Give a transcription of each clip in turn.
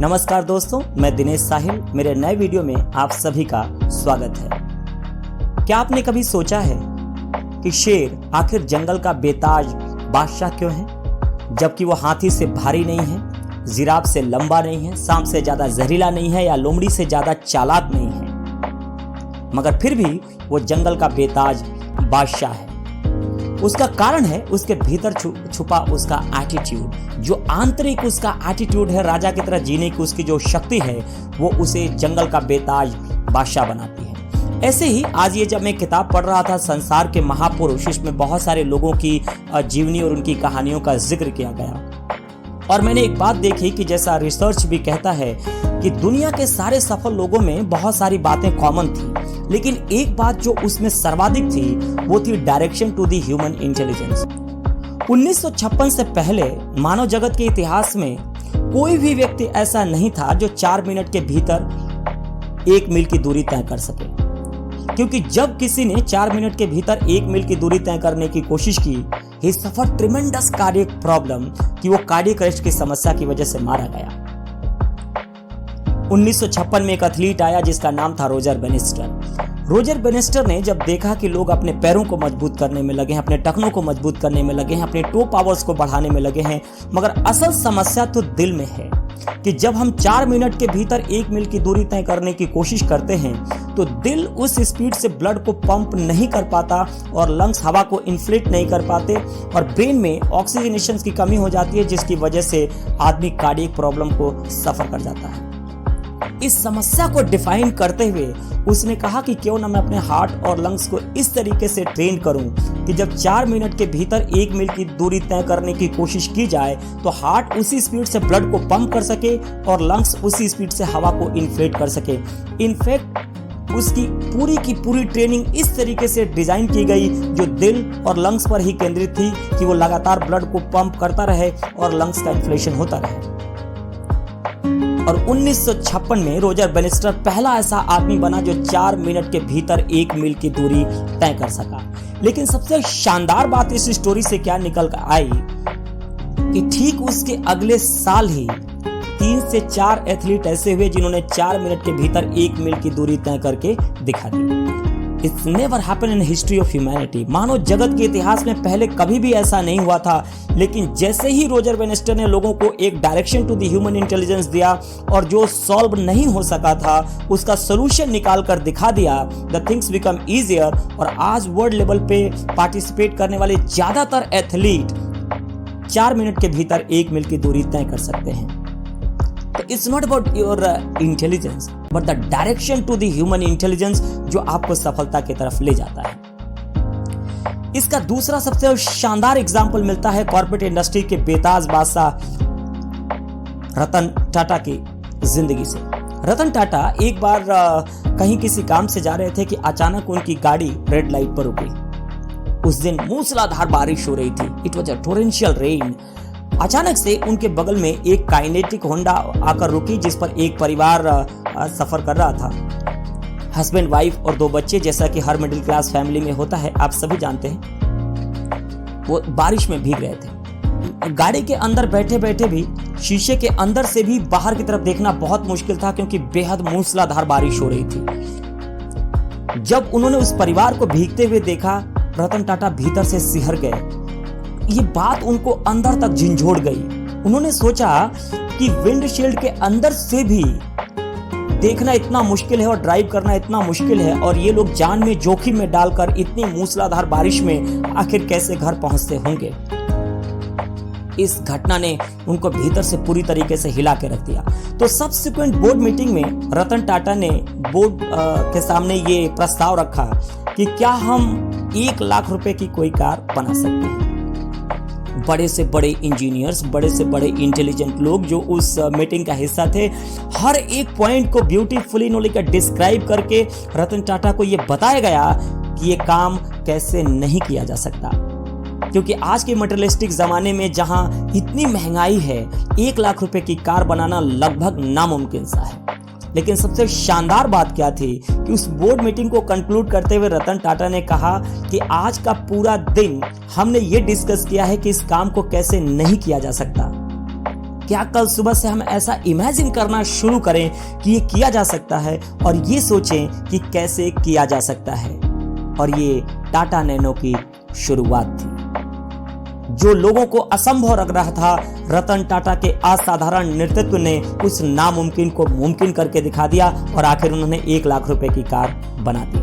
नमस्कार दोस्तों, मैं दिनेश साहिल। मेरे नए वीडियो में आप सभी का स्वागत है। क्या आपने कभी सोचा है कि शेर आखिर जंगल का बेताज बादशाह क्यों है, जबकि वो हाथी से भारी नहीं है, जिराफ से लंबा नहीं है, सांप से ज्यादा जहरीला नहीं है या लोमड़ी से ज्यादा चालाक नहीं है, मगर फिर भी वो जंगल का बेताज बादशाह है। उसका कारण है उसके भीतर छुपा उसका एटीट्यूड। जो आंतरिक उसका एटीट्यूड है, राजा की तरह जीने की उसकी जो शक्ति है, वो उसे जंगल का बेताज बादशाह बनाती है। ऐसे ही आज ये जब मैं किताब पढ़ रहा था संसार के महापुरुष, इसमें बहुत सारे लोगों की जीवनी और उनकी कहानियों का जिक्र किया गया और मैंने एक बात देखी कि जैसा रिसर्च भी कहता है कि दुनिया के सारे सफल लोगों में बहुत सारी बातें कॉमन थी, लेकिन एक बात जो उसमें सर्वाधिक थी वो थी direction to the human intelligence. 1956 से पहले मानव जगत के इतिहास में कोई भी व्यक्ति ऐसा नहीं था जो 4 मिनट के भीतर 1 मील की दूरी तय कर सके, क्योंकि जब किसी ने 4 मिनट के भीतर 1 मील की दूरी तय करने की कोशिश की, ही सफर ट्रिमेंडस कार्डियक प्रॉब्लम कि वो कार्डियक अरेस्ट की समस्या की वजह से मारा गया। 1956 में एक एथलीट आया जिसका नाम था रोजर बेनिस्टर। रोजर बेनिस्टर ने जब देखा कि लोग अपने पैरों को मजबूत करने में लगे हैं, अपने टखनों को मजबूत करने में लगे हैं, अपने टो पावर्स को बढ़ाने में लगे हैं, मगर असल समस्या तो दिल में है कि जब हम 4 मिनट के भीतर 1 मील की दूरी तय करने की कोशिश करते हैं तो दिल उस स्पीड से ब्लड को पंप नहीं कर पाता और लंग्स हवा को इन्फ्लेट नहीं कर पाते और ब्रेन में ऑक्सीजनेशन की कमी हो जाती है, जिसकी वजह से आदमी कार्डियक प्रॉब्लम को सफर कर जाता है। इस समस्या को डिफाइन करते हुए उसने कहा कि क्यों ना मैं अपने हार्ट और लंग्स को इस तरीके से ट्रेन करूं कि जब 4 मिनट के भीतर 1 मील की दूरी तय करने की कोशिश की जाए तो हार्ट उसी स्पीड से ब्लड को पंप कर सके और लंग्स उसी स्पीड से हवा को इन्फ्लेट कर सके। इनफैक्ट उसकी पूरी की पूरी ट्रेनिंग इस तरीके से डिजाइन की गई जो दिल और लंग्स पर ही केंद्रित थी कि वो लगातार ब्लड को पंप करता रहे और लंग्स का इन्फ्लेशन होता रहे। और 1956 में रोजर बेनिस्टर पहला ऐसा आदमी बना जो 4 मिनट के भीतर 1 मील की दूरी तय कर सका। लेकिन सबसे शानदार बात इस स्टोरी से क्या निकल कर आई कि ठीक उसके अगले साल ही 3 से 4 एथलीट ऐसे हुए जिन्होंने 4 मिनट के भीतर 1 मील की दूरी तय करके दिखा दी। It's never happened in history of humanity। मानव जगत के इतिहास में पहले कभी भी ऐसा नहीं हुआ था, लेकिन जैसे ही रोजर बेनिस्टर ने लोगों को एक direction to the human intelligence दिया और जो सॉल्व नहीं हो सका था उसका सोल्यूशन निकाल कर दिखा दिया, द थिंग्स बिकम ईजियर। और आज वर्ल्ड लेवल पे पार्टिसिपेट करने वाले ज्यादातर एथलीट 4 मिनट के भीतर 1 मील की दूरी तय कर सकते हैं। It's not about your intelligence, but the direction to the human intelligence जो आपको सफलता की तरफ ले जाता है। इसका दूसरा सबसे शानदार एग्जाम्पल मिलता है कॉर्पोरेट इंडस्ट्री के बेताज बादशाह रतन टाटा की जिंदगी से। रतन टाटा एक बार कहीं किसी काम से जा रहे थे कि अचानक उनकी गाड़ी रेड लाइट पर रुक गई। उस दिन मूसलाधार बारिश हो रही थी। It was a torrential rain. अचानक से उनके बगल में एक काइनेटिक होंडा आकर रुकी जिस पर एक परिवार सफर कर रहा था, हस्बैंड वाइफ और 2 बच्चे, जैसा कि हर मिडिल क्लास फैमिली में होता है, आप सभी जानते हैं। वो बारिश में भीग रहे थे। गाड़ी के अंदर बैठे बैठे भी शीशे के अंदर से भी बाहर की तरफ देखना बहुत मुश्किल था क्योंकि बेहद मूसलाधार बारिश हो रही थी। जब उन्होंने उस परिवार को भीगते हुए देखा, रतन टाटा भीतर से सिहर गए। ये बात उनको अंदर तक झंझोड़ गई। उन्होंने सोचा कि विंडशील्ड के अंदर से भी देखना इतना मुश्किल है और ड्राइव करना इतना मुश्किल है, और ये लोग जान में जोखिम में डालकर इतनी मूसलाधार बारिश में आखिर कैसे घर पहुंचते होंगे। इस घटना ने उनको भीतर से पूरी तरीके से हिला के रख दिया। तो सब्सिक्वेंट बोर्ड मीटिंग में रतन टाटा ने बोर्ड के सामने ये प्रस्ताव रखा कि क्या हम 1 लाख रुपए की कोई कार बना सकते हैं। बड़े से बड़े इंजीनियर्स, बड़े से बड़े इंटेलिजेंट लोग जो उस मीटिंग का हिस्सा थे, हर एक पॉइंट को ब्यूटीफुली नोलिका डिस्क्राइब करके रतन टाटा को यह बताया गया कि ये काम कैसे नहीं किया जा सकता। क्योंकि आज के मटेरियलिस्टिक जमाने में जहां इतनी महंगाई है, 1 लाख रुपए की कार बनाना लगभग नामुमकिन सा है। लेकिन सबसे शानदार बात क्या थी कि उस बोर्ड मीटिंग को कंक्लूड करते हुए रतन टाटा ने कहा कि आज का पूरा दिन हमने ये डिस्कस किया है कि इस काम को कैसे नहीं किया जा सकता। क्या कल सुबह से हम ऐसा इमेजिन करना शुरू करें कि ये किया जा सकता है और ये सोचें कि कैसे किया जा सकता है। और ये टाटा नैनो की शुरुआत थी। जो लोगों को असंभव लग रहा था, रतन टाटा के असाधारण नेतृत्व ने उस नामुमकिन को मुमकिन करके दिखा दिया और आखिर उन्होंने 1 लाख रुपए की कार बना दी।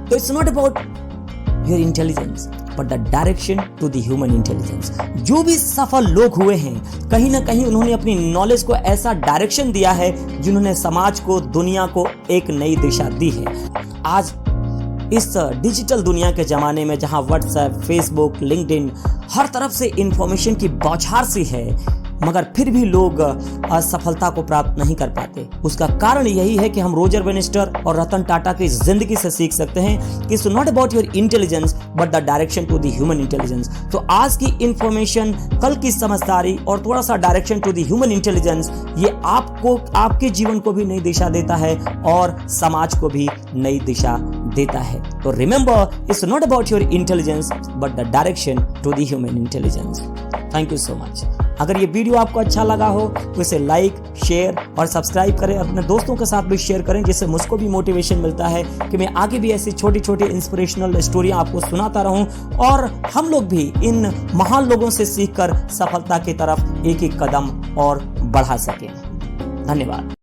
तो it's not about your intelligence but the direction to the human intelligence. जो भी सफल लोग हुए हैं, कहीं ना कहीं उन्होंने अपनी नॉलेज को ऐसा डायरेक्शन दिया है जिन्होंने समाज को, दुनिया को एक नई दिशा दी है। आज इस डिजिटल दुनिया के जमाने में जहां व्हाट्सएप, फेसबुक, लिंक्डइन हर तरफ से इंफॉर्मेशन की बौछार सी है, मगर फिर भी लोग सफलता को प्राप्त नहीं कर पाते। उसका कारण यही है कि हम रोजर बेनिस्टर और रतन टाटा की जिंदगी से सीख सकते हैं कि it's not about your intelligence but the direction to the human intelligence. तो आज की इंफॉर्मेशन, कल की समझदारी और थोड़ा सा direction to the human intelligence, ये आपको, आपके जीवन को भी नई दिशा देता है और समाज को भी नई दिशा देता है। तो remember, it's not about your intelligence but the direction to the human intelligence. Thank you so much. अगर ये वीडियो आपको अच्छा लगा हो तो इसे लाइक, शेयर और सब्सक्राइब करें। अपने दोस्तों के साथ भी शेयर करें, जिससे मुझको भी मोटिवेशन मिलता है कि मैं आगे भी ऐसी छोटी छोटी इंस्पिरेशनल स्टोरियां आपको सुनाता रहूं और हम लोग भी इन महान लोगों से सीखकर सफलता की तरफ एक एक कदम और बढ़ा सकें। धन्यवाद।